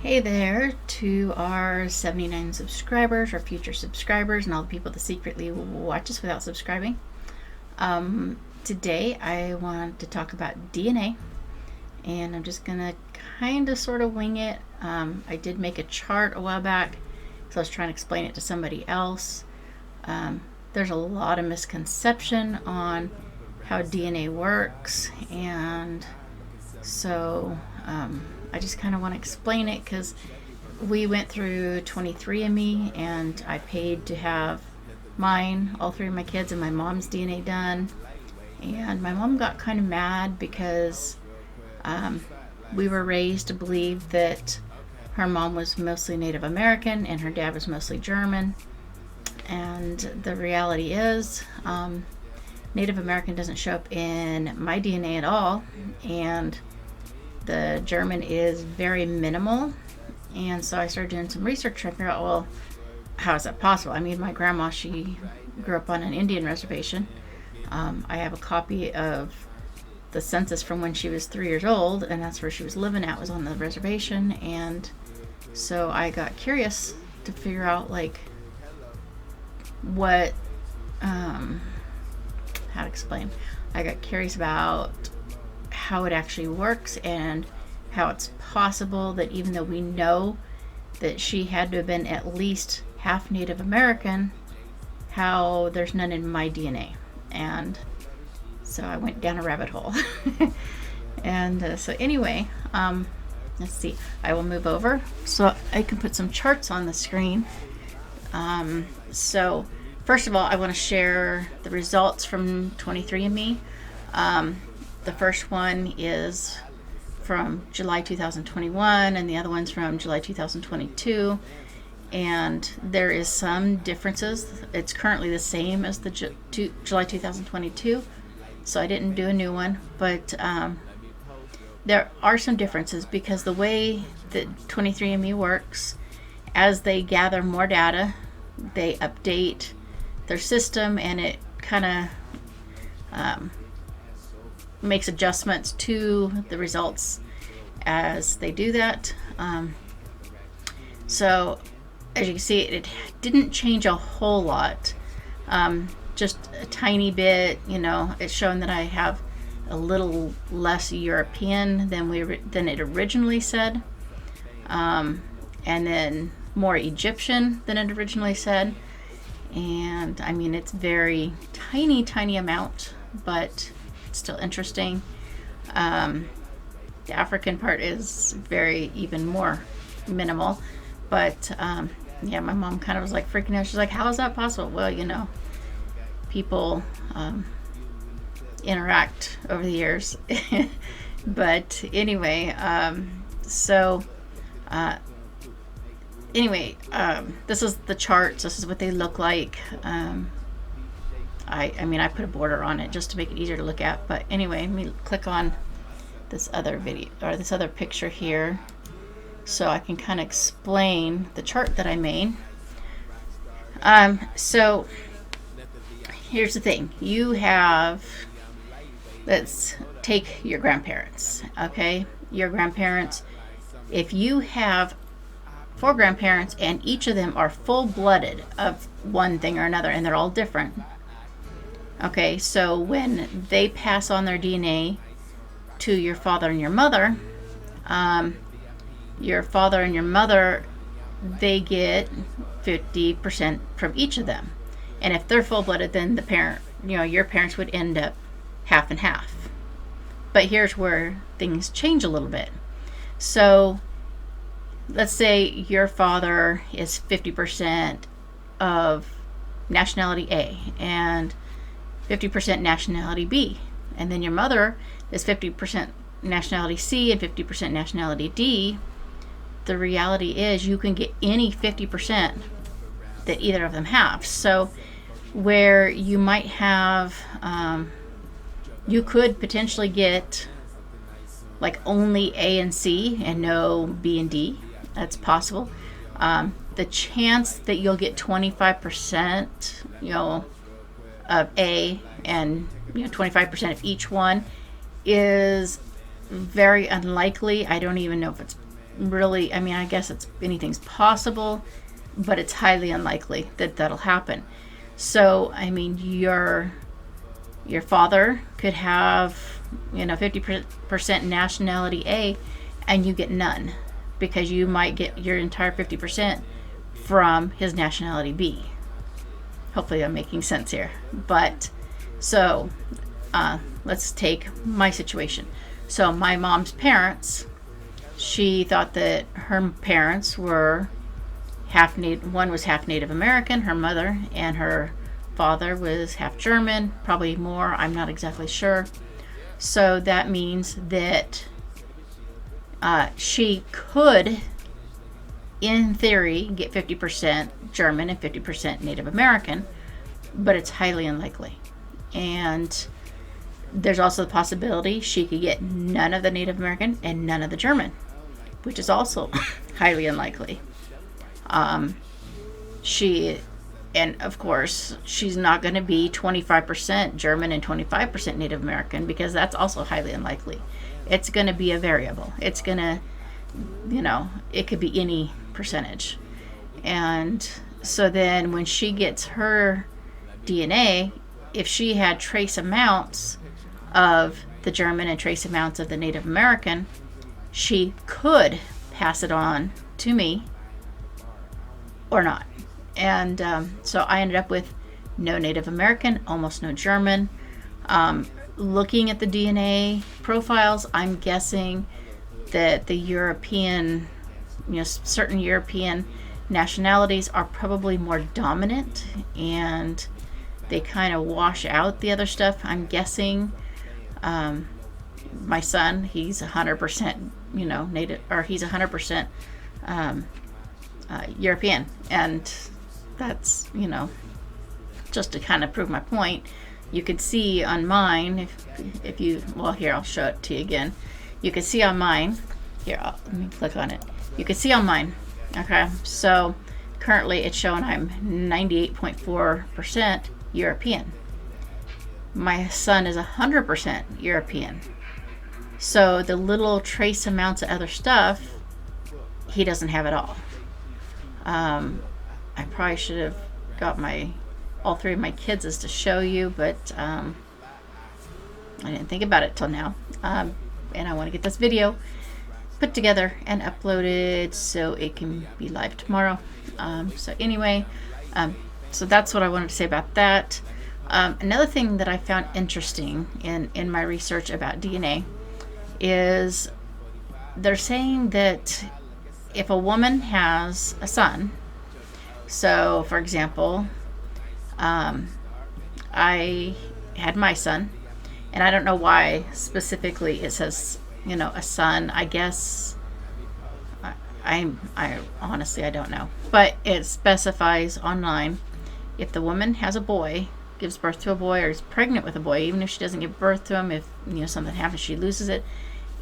Hey there to our 79 subscribers, our future subscribers, and all the people that secretly watch us without subscribing. Today I want to talk about DNA, and I'm just going to kind of sort of wing it. I did make a chart a while back, so I was trying to explain it to somebody else. There's a lot of misconception on how DNA works, and so I just kind of want to explain it because we went through 23andMe and I paid to have mine, all three of my kids, and my mom's DNA done. And my mom got kind of mad because we were raised to believe that her mom was mostly Native American and her dad was mostly German. And the reality is, Native American doesn't show up in my DNA at all, and the German is very minimal. And so I started doing some research to figure out, well, how is that possible? I mean, my grandma, she grew up on an Indian reservation. I have a copy of the census from when she was 3 years old, and that's where she was living at, was on the reservation. And so I got curious to figure out, like, what, how to explain. I got curious about how it actually works and how it's possible that even though we know that she had to have been at least half Native American, how there's none in my DNA. And so I went down a rabbit hole. And so anyway, let's see, I will move over so I can put some charts on the screen. So first of all, I want to share the results from 23andMe. The first one is from July 2021 and the other one's from July 2022. And there is some differences. It's currently the same as the July 2022. So I didn't do a new one, but there are some differences because the way that 23andMe works, as they gather more data, they update their system and it kind of makes adjustments to the results as they do that. So as you can see, it didn't change a whole lot, just a tiny bit. You know, it's showing that I have a little less European than it originally said, and then more Egyptian than it originally said. And I mean, it's very tiny amount, but still interesting. The African part is very even more minimal, but yeah, my mom kind of was like freaking out. She's like, how is that possible? Well, you know, people interact over the years. But anyway, this is the charts. This is what they look like. I mean, I put a border on it just to make it easier to look at. But anyway, let me click on this other video or this other picture here so I can kind of explain the chart that I made. So here's the thing. You have, let's take your grandparents, okay? Your grandparents, if you have 4 grandparents and each of them are full-blooded of one thing or another and they're all different, okay, so when they pass on their DNA to your father and your mother, they get 50% from each of them. And if they're full-blooded, then your parents would end up half and half. But here's where things change a little bit. So let's say your father is 50% of nationality A and 50% nationality B, and then your mother is 50% nationality C and 50% nationality D. The reality is you can get any 50% that either of them have. So where you might have, you could potentially get like only A and C and no B and D. That's possible. The chance that you'll get 25%, of A and 25% of each one is very unlikely. I don't even know if it's really, I mean, I guess anything's possible, but it's highly unlikely that that'll happen. So, I mean, your father could have, 50% nationality A, and you get none, because you might get your entire 50% from his nationality B. Hopefully I'm making sense here. But so let's take my situation. So my mom's parents, she thought that her parents were one was half Native American, her mother, and her father was half German, probably more, I'm not exactly sure. So that means that she could, in theory, get 50% German and 50% Native American, but it's highly unlikely. And there's also the possibility she could get none of the Native American and none of the German, which is also highly unlikely. And of course, she's not going to be 25% German and 25% Native American, because that's also highly unlikely. It's going to be a variable. It's going to, it could be any percentage. And so then when she gets her DNA, if she had trace amounts of the German and trace amounts of the Native American, she could pass it on to me or not. And so I ended up with no Native American, almost no German. Looking at the DNA profiles, I'm guessing that the European, certain European nationalities are probably more dominant, and they kind of wash out the other stuff. I'm guessing my son, he's 100%, Native, or he's 100% European, and that's, just to kind of prove my point. You could see on mine, if you, well, here, I'll show it to you again. You can see on mine, here, let me click on it. You can see on mine, okay? So currently it's showing I'm 98.4% European. My son is 100% European. So the little trace amounts of other stuff, he doesn't have at all. I probably should have got all three of my kids is to show you, but I didn't think about it till now. And I want to get this video put together and uploaded so it can be live tomorrow. So anyway, so that's what I wanted to say about that. Another thing that I found interesting in my research about DNA is they're saying that if a woman has a son, so for example, I had my son, and I don't know why specifically it says, a son. I guess I honestly, I don't know, but it specifies online if the woman has a boy, gives birth to a boy, or is pregnant with a boy, even if she doesn't give birth to him, if something happens, she loses it.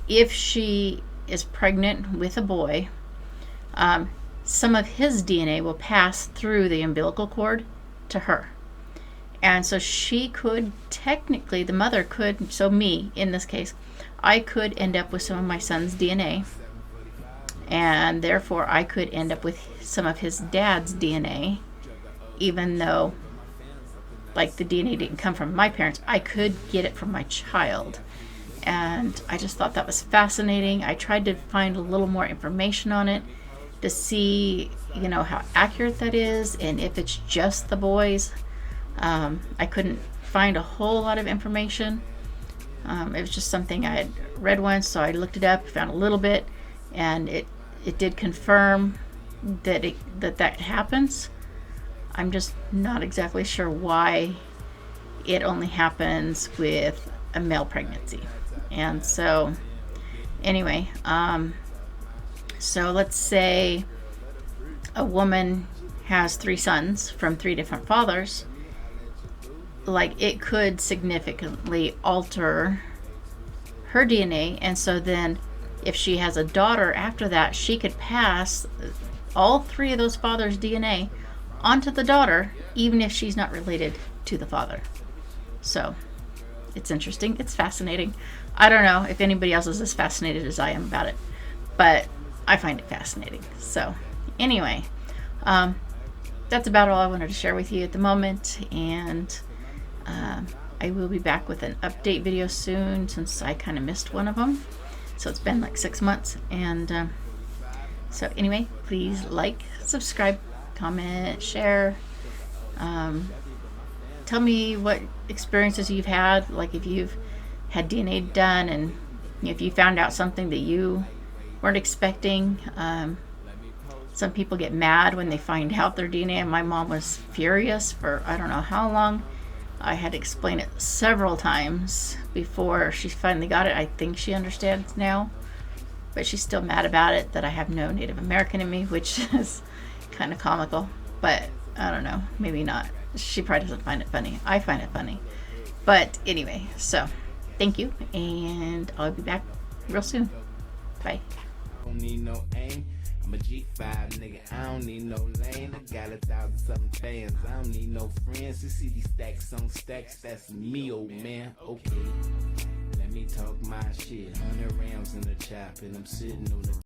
If she is pregnant with a boy, some of his DNA will pass through the umbilical cord to her. And so she could technically, the mother could, so me in this case, I could end up with some of my son's DNA, and therefore I could end up with some of his dad's DNA, even though like the DNA didn't come from my parents. I could get it from my child. And I just thought that was fascinating. I tried to find a little more information on it to see, how accurate that is, and if it's just the boys. I couldn't find a whole lot of information. It was just something I had read once, so I looked it up, found a little bit, and it did confirm that that happens. I'm just not exactly sure why it only happens with a male pregnancy. And so anyway, so let's say a woman has 3 sons from 3 different fathers. Like, it could significantly alter her DNA, and so then if she has a daughter after that, she could pass all 3 of those fathers' DNA onto the daughter, even if she's not related to the father. So it's interesting. It's fascinating. I don't know if anybody else is as fascinated as I am about it, but I find it fascinating. So anyway, that's about all I wanted to share with you at the moment, and I will be back with an update video soon, since I kind of missed one of them. So it's been like 6 months, and so anyway, please like, subscribe, comment, share. Tell me what experiences you've had, like if you've had DNA done, and if you found out something that you weren't expecting. Some people get mad when they find out their DNA, and my mom was furious for I don't know how long. I had to explain it several times before she finally got it. I think she understands now, but she's still mad about it, that I have no Native American in me, which is kind of comical, but I don't know, maybe not. She probably doesn't find it funny. I find it funny. But anyway, so thank you, and I'll be back real soon. Bye. Don't need no aim. I'm a G5 nigga. I don't need no lane. I got 1,000 fans. I don't need no friends. You see these stacks on stacks. That's me, old man. Okay. Let me talk my shit. 100 rounds in the chop, and I'm sitting on the